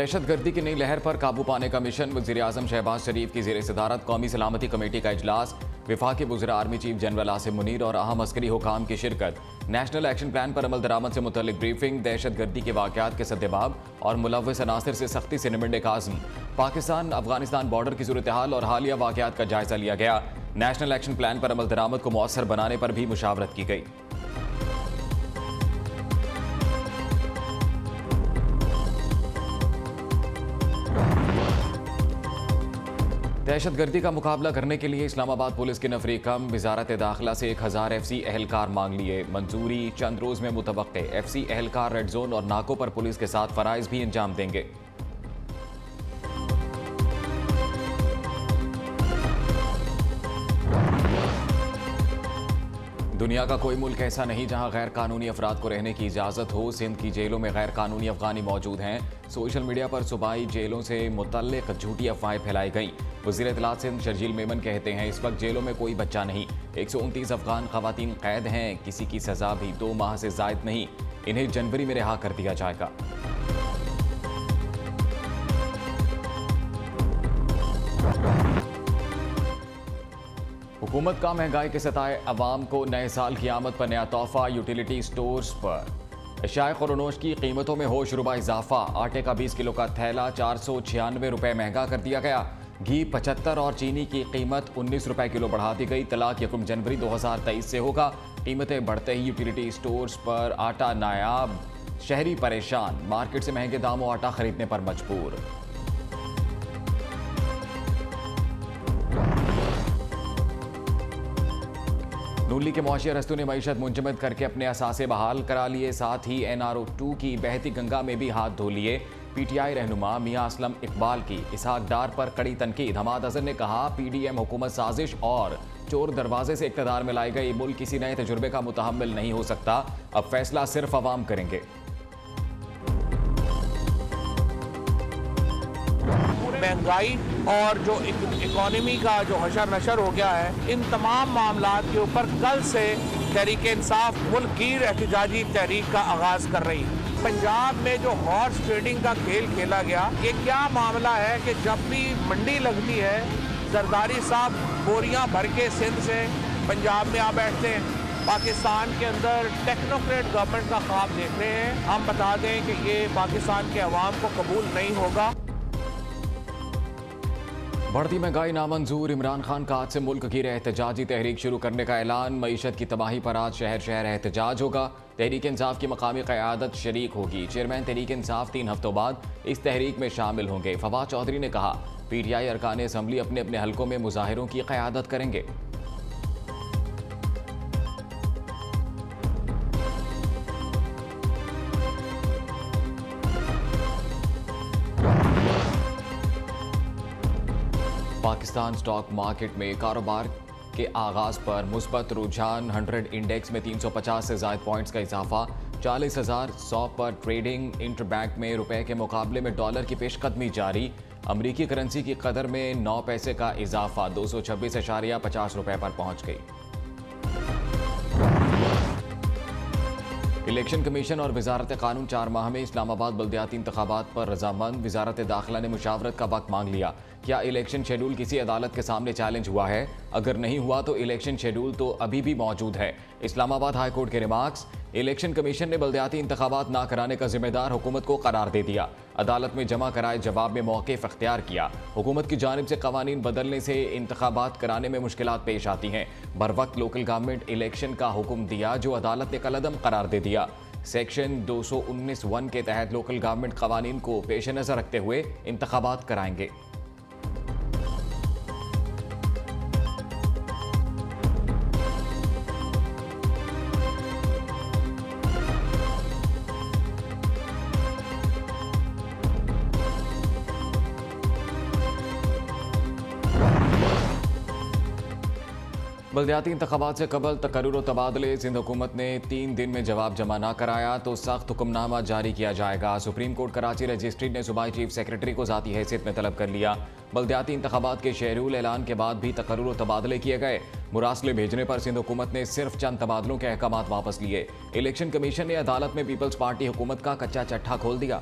दहशतगर्दी की नई लहर पर काबू पाने का मिशन। वज़ीर-ए-आज़म शहबाज शरीफ की ज़ेर सदारत कौमी सलामती कमेटी का इजलास। वफाकी वज़ीर army chief general Asim Munir और अहम अस्करी हुकाम की शिरकत। नेशनल एक्शन प्लान पर अमल दरामद से मुतल्लिक ब्रीफिंग। दहशतगर्दी के वाक़यात के सद्देबाब और मुलव्वस अनासर से सख्ती से निमटने का आज़म। पाकिस्तान अफगानिस्तान बॉर्डर की सूरत हाल और हालिया वाक़यात का जायजा लिया गया। नेशनल एक्शन प्लान पर अमल दरामद को मौसर बनाने पर भी मुशावरत की गई। दहशतगर्दी का मुकाबला करने के लिए इस्लामाबाद पुलिस की नफरी कम। वजारत दाखिला से 1000 FC एहलकार मांग लिए। मंजूरी चंद रोज में मुतवक्के। FC एहलकार रेड जोन और नाकों पर पुलिस के साथ फराइज भी अंजाम देंगे। दुनिया का कोई मुल्क ऐसा नहीं जहां गैर कानूनी अफराद को रहने की इजाज़त हो। सिंध की जेलों में गैर कानूनी अफगानी मौजूद हैं। सोशल मीडिया पर सूबाई जेलों से मुतल्लिक झूठी अफवाहें फैलाई गईं। वज़ीर इत्तलात सिंध शर्जील मेमन कहते हैं इस वक्त जेलों में कोई बच्चा नहीं। 129 अफगान खवातीन कैद हैं। किसी की सजा भी 2 माह से ज़ायद नहीं। इन्हें जनवरी में रिहा कर दिया जाएगा। हुकूमत का महंगाई के सताए अवाम को नए साल की आमद पर नया तोहफा। यूटिलिटी स्टोर्स पर अशाए खुरनोश की कीमतों में होशरुबा इजाफा। आटे का 20 किलो का थैला 496 रुपये महंगा कर दिया गया। घी 75 और चीनी की कीमत 19 रुपये किलो बढ़ा दी गई। तलाक 1 जनवरी 2023 से होगा। कीमतें बढ़ते ही यूटिलिटी स्टोर्स पर आटा नायाब। शहरी परेशान। मार्केट से महंगे दामों आटा खरीदने पर मजबूर। नून लीग के मुआशी अरस्तू ने मईशत मुंजमद करके अपने असासे बहाल करा लिए। साथ ही NRO 2 की बहती गंगा में भी हाथ धो लिए। PTI रहनुमा मियां असलम इकबाल की इसहाक डार पर कड़ी तनकीद। हमाद अजहर ने कहा PDM हुकूमत साजिश और चोर दरवाजे से इक़्तिदार में लाई गई। मुल्क किसी नए तजुर्बे का मुतहम्मिल नहीं हो सकता। अब फैसला सिर्फ अवाम करेंगे। महंगाई और जो इकोनॉमी का जो हशर नशर हो गया है, इन तमाम मामलात के ऊपर कल से तहरीक इंसाफ मुल्क की एहतजाजी तहरीक का आगाज़ कर रही है। पंजाब में जो हॉर्स ट्रेडिंग का खेल खेला गया, ये क्या मामला है कि जब भी मंडी लगती है जरदारी साहब बोरियां भर के सिंध से पंजाब में आ बैठते हैं। पाकिस्तान के अंदर टेक्नोक्रेट गवर्नमेंट का ख्वाब देख रहे हैं। हम बता दें कि ये पाकिस्तान के अवाम को कबूल नहीं होगा। बढ़ती महंगाई नामंजूर। इमरान खान का आज से मुल्क की एहतजाजी तहरीक शुरू करने का ऐलान। मईशत की तबाही पर आज शहर शहर एहतजाज होगा। तहरीक इंसाफ की मकामी क़यादत शरीक होगी। चेयरमैन तहरीक इंसाफ 3 हफ्तों बाद इस तहरीक में शामिल होंगे। फवाद चौधरी ने कहा PTI अरकान असम्बली अपने अपने हलकों में मुजाहिरों की क़यादत करेंगे। पाकिस्तान स्टॉक मार्केट में कारोबार के आगाज पर मुस्बत रुझान। 100 इंडेक्स में 350 से ज़ायद पॉइंट्स का इजाफा। 40,100 पर ट्रेडिंग। इंटरबैंक में रुपए के मुकाबले में डॉलर की पेशकदमी जारी। अमरीकी करेंसी की कदर में 9 पैसे का इजाफा। 226.50 रुपए पर पहुंच गई। इलेक्शन कमीशन और वजारत कानून 4 माह में इस्लामाबाद बल्दियाती इंतखाबात पर रजामंद। वजारत दाखिला ने मुशावरत का वक्त मांग लिया। क्या इलेक्शन शेड्यूल किसी अदालत के सामने चैलेंज हुआ है? अगर नहीं हुआ तो इलेक्शन शेड्यूल तो अभी भी मौजूद है। इस्लामाबाद हाई कोर्ट के रिमार्क्स। इलेक्शन कमीशन ने बल्दियाती इंतखाबात ना कराने का जिम्मेदार हुकूमत को करार दे दिया। अदालत में जमा कराए जवाब में मौक़िफ़ इख्तियार किया। हुकूमत की जानिब से कवानीन बदलने से इंतखाबात कराने में मुश्किलात पेश आती हैं। बर वक्त लोकल गवर्नमेंट इलेक्शन का हुक्म दिया जो अदालत ने कलअदम करार दे दिया। सेक्शन 219(1) के तहत लोकल गवर्नमेंट कवानीन को पेश नज़र रखते हुए इंतखाबात कराएंगे। बल्दियाती इंतखाबात से कबल तकर्रुर व तबादले। सिंध हुकूमत ने 3 दिन में जवाब जमा ना कराया तो सख्त हुक्मनामा जारी किया जाएगा। सुप्रीम कोर्ट कराची रजिस्ट्री ने सूबाई चीफ सेक्रेटरी को ज़ाती हैसियत में तलब कर लिया। बल्दियाती इंतखाबात के शेड्यूल ऐलान के बाद भी तकर्रुर व तबादले किए गए। मुरासले भेजने पर सिंध हुकूमत ने सिर्फ चंद तबादलों के अहकामात वापस लिए। इलेक्शन कमीशन ने अदालत में पीपल्स पार्टी हुकूमत का कच्चा चट्ठा खोल दिया।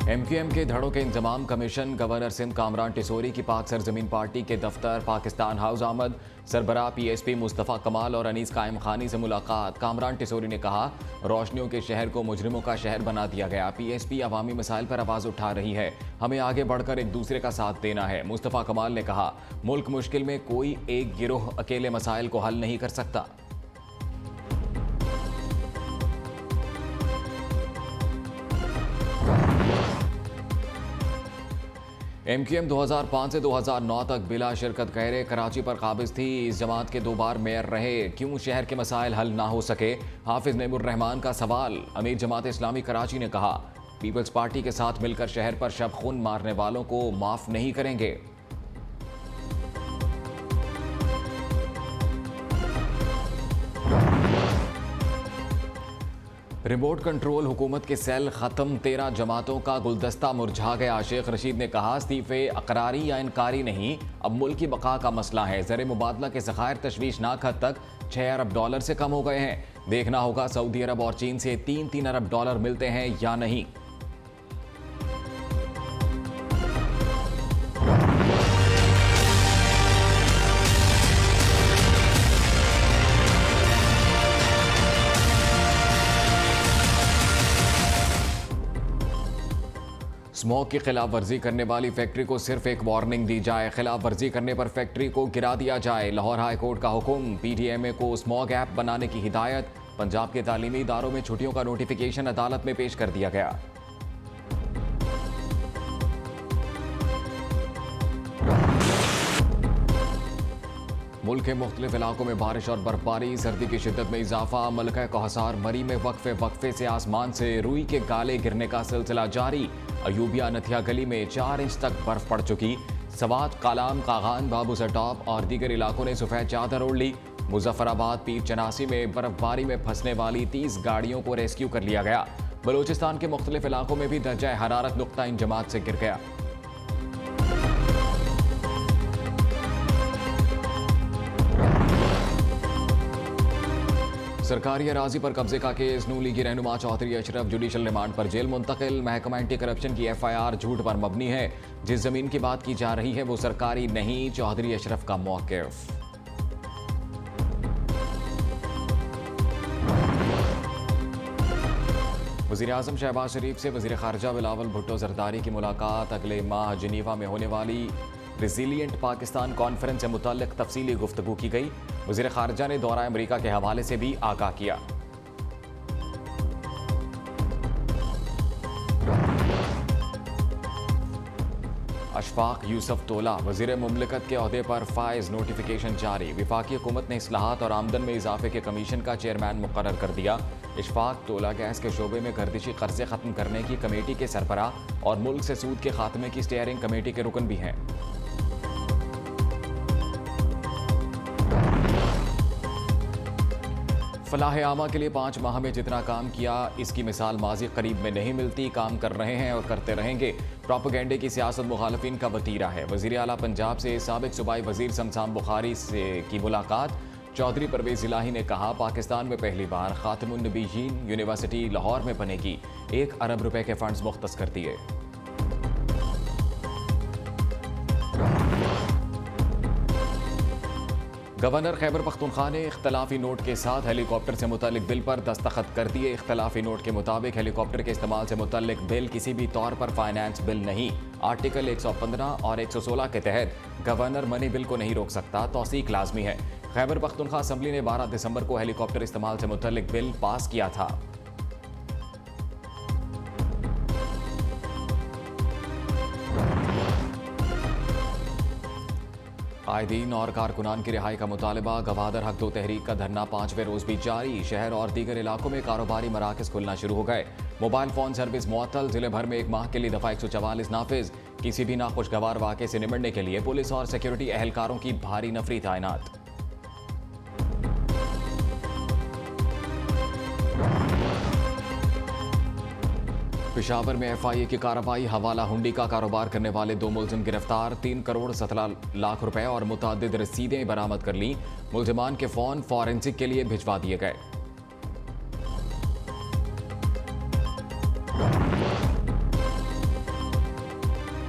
MQM के धड़ों के इंतजाम कमीशन गवर्नर सिंध कामरान टिसोरी की पाक सरजमीन पार्टी के दफ्तर पाकिस्तान हाउस आमद। सरबराह PSP मुस्तफ़ा कमाल और अनीस कायम खानी से मुलाकात। कामरान टिसोरी ने कहा, रोशनियों के शहर को मुजरिमों का शहर बना दिया गया। PSP अवामी मसाइल पर आवाज़ उठा रही है, हमें आगे बढ़कर एक दूसरे का साथ देना है। मुस्तफ़ा कमाल ने कहा, मुल्क मुश्किल में कोई एक गिरोह अकेले मसाइल को हल नहीं कर सकता। MQM 2005 से 2009 तक बिला शिरकत गैरे कराची पर काबिज थी। इस जमात के 2 बार मेयर रहे, क्यों शहर के मसाइल हल ना हो सके? हाफिज नेमुर रहमान का सवाल। अमीर जमात इस्लामी कराची ने कहा, पीपल्स पार्टी के साथ मिलकर शहर पर शब खून मारने वालों को माफ नहीं करेंगे। रिमोट कंट्रोल हुकूमत के सेल खत्म, 13 जमातों का गुलदस्ता मुरझा गया। शेख रशीद ने कहा, इस्तीफे अकरारी या इनकारी नहीं, अब मुल्क की बका का मसला है। ज़र मुबादला के ज़खायर तशवीशनाक हद तक $6 अरब से कम हो गए हैं। देखना होगा सऊदी अरब और चीन से $3 अरब मिलते हैं या नहीं। स्मोक की खिलाफ वर्जी करने वाली फैक्ट्री को सिर्फ एक वार्निंग दी जाए, खिलाफ वर्जी करने पर फैक्ट्री को गिरा दिया जाए। लाहौर हाई कोर्ट का हुक्म। PTMA को स्मोक ऐप बनाने की हिदायत। पंजाब के तालीमी इदारों में छुट्टियों का नोटिफिकेशन अदालत में पेश कर दिया गया। मुल्क के मुख्तलिफ इलाकों में बारिश और बर्फबारी, सर्दी की शिद्दत में इजाफा। मलका कहसार मरी में वक्फे से आसमान से रुई के गाले गिरने का सिलसिला जारी। अयूबिया नथिया गली में 4 इंच तक बर्फ पड़ चुकी। सवात, कालाम, कागान, बाबू सटॉप और दीगर इलाकों ने सफ़ेद चादर ओढ़ ली। मुजफ्फराबाद पीर चनासी में बर्फबारी में फंसने वाली 30 गाड़ियों को रेस्क्यू कर लिया गया। बलूचिस्तान के मुख्तलिफ इलाकों में भी दर्जा हरारत नुक्ता इंजमात से गिर गया। सरकारी अराजी पर कब्जे का केस। नून लीगी रहनुमा चौधरी अशरफ जुडिशल रिमांड पर जेल मुंतकिल। महकमा एंटी करप्शन की FIR झूठ पर मबनी है। जिस जमीन की बात की जा रही है वो सरकारी नहीं, चौधरी अशरफ का मौक़िफ़। वज़ीर-ए-आज़म शहबाज शरीफ से वज़ीर ख़ारिजा बिलावल भुट्टो ज़रदारी की मुलाकात। अगले माह जिनीवा में होने वाली रेजिलिएंट पाकिस्तान कॉन्फ्रेंस से मुताल्लिक़ तफसीली गुफ्तगू की गई। वज़ीर ख़ारिजा ने दौरा अमरीका के हवाले से भी आगाह किया। अशफाक यूसुफ तोला वज़ीर मुमलिकत के ओहदे पर फाइज, नोटिफिकेशन जारी। वफाकी हुकूमत ने इस्लाहात और आमदन में इजाफे के कमीशन का चेयरमैन मुकर्रर कर दिया। इशफाक तोला गैस के शोबे में गर्दिशी कर्जे खत्म करने की कमेटी के सरबराह और मुल्क से सूद के खात्मे की स्टीयरिंग कमेटी के रुकन भी हैं। फलाह आमा के लिए 5 माह में जितना काम किया, इसकी मिसाल माजी करीब में नहीं मिलती। काम कर रहे हैं और करते रहेंगे। प्रोपेगेंडे की सियासत मुखालफिन का वतीरा है। वज़ीर आला पंजाब से साबिक सूबाई वज़ीर शमशान बुखारी से की मुलाकात। चौधरी परवेज़ इलाही ने कहा, पाकिस्तान में पहली बार खातिमुन नबीयीन यूनिवर्सिटी लाहौर में बनेगी। 1 अरब रुपए के फंड्स मुख्तस कर दिए। गवर्नर खैबर पख्तूनख्वा ने इख्तलाफी नोट के साथ हेलीकॉप्टर से मुतल्लिक बिल पर दस्तखत कर दिए। इख्तलाफी नोट के मुताबिक हेलीकॉप्टर के इस्तेमाल से मुतल्लिक बिल किसी भी तौर पर फाइनेंस बिल नहीं। आर्टिकल 115 और 116 के तहत गवर्नर मनी बिल को नहीं रोक सकता, तौसीक लाजमी है। खैबर पख्तूनख्वा असम्बली ने 12 दिसंबर को हेलीकॉप्टर इस्तेमाल से मुतल्लिक बिल पास किया था। कायदीन और कारकुनान की रिहाई का मुतालबा। गवादर हक दो तहरीक का धरना 5वें रोज भी जारी। शहर और दीगर इलाकों में कारोबारी मराकज खुलना शुरू हो गए। मोबाइल फोन सर्विस मुअत्तल। जिले भर में 1 माह के लिए दफा 144 नाफिज। किसी भी नाखुशगवार वाक़े से निपटने के लिए पुलिस और सिक्योरिटी एहलकारों की भारी नफरी तैनात। पेशावर में FIA की कार्रवाई। हवाला हुंडी का कारोबार करने वाले 2 मुलजिम गिरफ्तार। 3 करोड़ 17 लाख रुपए और मुतअद्दिद रसीदें बरामद कर ली। मुलजिमान के फोन फॉरेंसिक के लिए भिजवा दिए गए।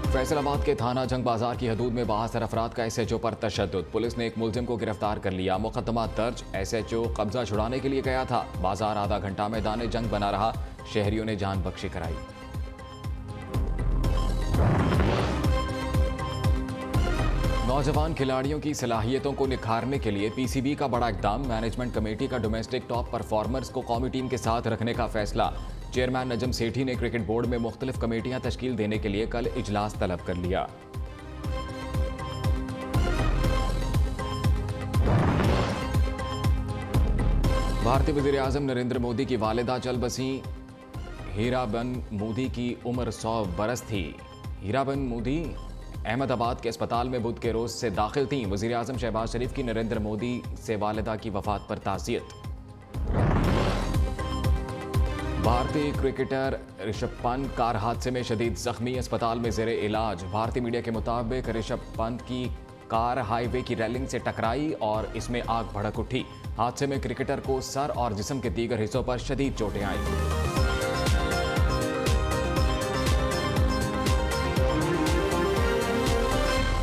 फैसलाबाद के थाना जंग बाजार की हदूद में 72 अफराद का SHO पर तशद्दुद। पुलिस ने एक मुलजिम को गिरफ्तार कर लिया। मुकदमा दर्ज। SHO कब्जा छुड़ाने के लिए गया था। बाजार आधा घंटा मैदान जंग बना रहा। शहरियों ने जान बख्शी कराई। नौजवान खिलाड़ियों की सलाहियतों को निखारने के लिए PCB का बड़ा इकदाम। मैनेजमेंट कमेटी का डोमेस्टिक टॉप परफॉर्मर्स को कौमी टीम के साथ रखने का फैसला। चेयरमैन नजम सेठी ने क्रिकेट बोर्ड में मुख्तलिफ कमेटियां तश्कील देने के लिए कल इजलास तलब कर लिया। भारतीय वज़ीर आज़म नरेंद्र मोदी की वालिदा चल बसी हीराबन मोदी की उम्र 100 बरस थी। हीराबन मोदी अहमदाबाद के अस्पताल में बुध के रोज से दाखिल थीं। वज़ीर आज़म शहबाज शरीफ की नरेंद्र मोदी से वालिदा की वफात पर ताज़ियत। भारतीय क्रिकेटर ऋषभ पंत कार हादसे में शदीद जख्मी, अस्पताल में ज़ेरे इलाज। भारतीय मीडिया के मुताबिक ऋषभ पंत की कार हाईवे की रेलिंग से टकराई और इसमें आग भड़क उठी। हादसे में क्रिकेटर को सर और जिस्म के दीगर हिस्सों पर शदीद चोटें आईं।